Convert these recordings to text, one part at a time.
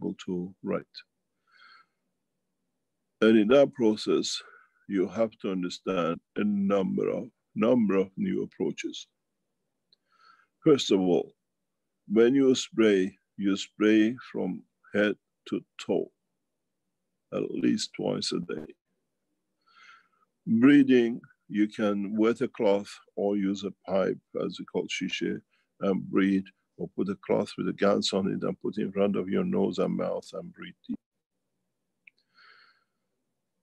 able to write. And in that process, you have to understand a number of new approaches. First of all, when you spray from head to toe, at least twice a day. Breathing, you can wet a cloth or use a pipe, as we call shisha, and breathe, or put a cloth with a gans on it and put it in front of your nose and mouth and breathe deep.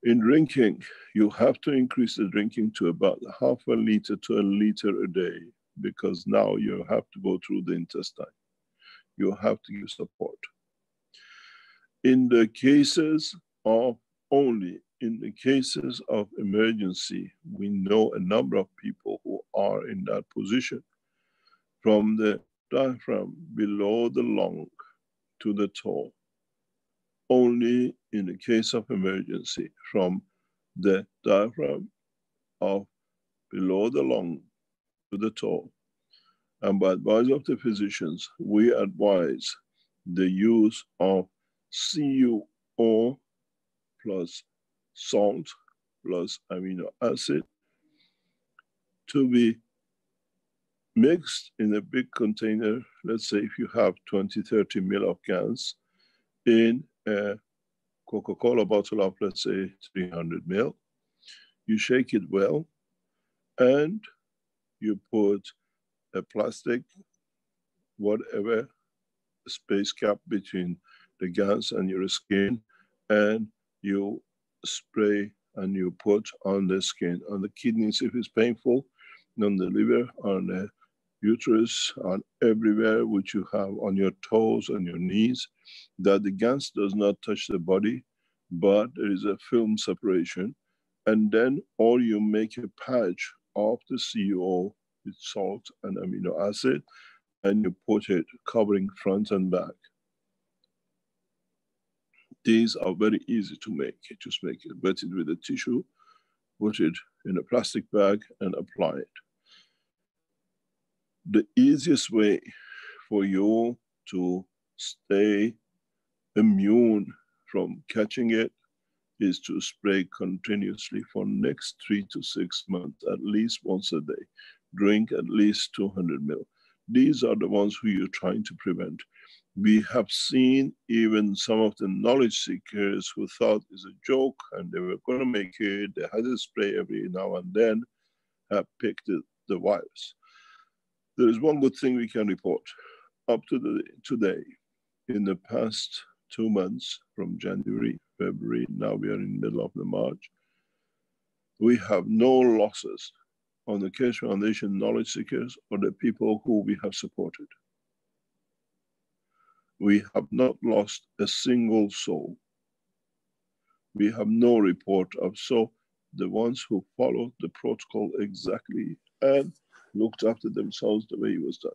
In drinking, you have to increase the drinking to about half a liter to a liter a day, because now you have to go through the intestine. You have to give support. In the cases of emergency, we know a number of people who are in that position, from the diaphragm below the lung to the toe. Only in the case of emergency, from the diaphragm of below the lung to the toe. And by advice of the physicians, we advise the use of CuO plus salt plus amino acid to be mixed in a big container. Let's say if you have 20, 30 ml of cans in a Coca-Cola bottle of, let's say, 300 ml. You shake it well, and you put a plastic, whatever, space cap between the gans and your skin, and you spray and you put on the skin, on the kidneys if it's painful, on the liver, on the uterus, on everywhere which you have, on your toes, on your knees, that the gans does not touch the body, but there is a film separation. And then, or you make a patch of the CuO with salt and amino acid, and you put it covering front and back. These are very easy to make. You just make it, wet it with a tissue, put it in a plastic bag and apply it. The easiest way for you to stay immune from catching it is to spray continuously for next 3 to 6 months, at least once a day. Drink at least 200 ml. These are the ones who you're trying to prevent. We have seen even some of the knowledge seekers who thought it's a joke and they were going to make it, they had a spray every now and then, have picked the virus. There is one good thing we can report. Up to today, in the past 2 months, from January, February, now we are in the middle of the March, we have no losses on the Keshe Foundation knowledge seekers or the people who we have supported. We have not lost a single soul. We have no report of, so the ones who followed the protocol exactly and looked after themselves the way it was done.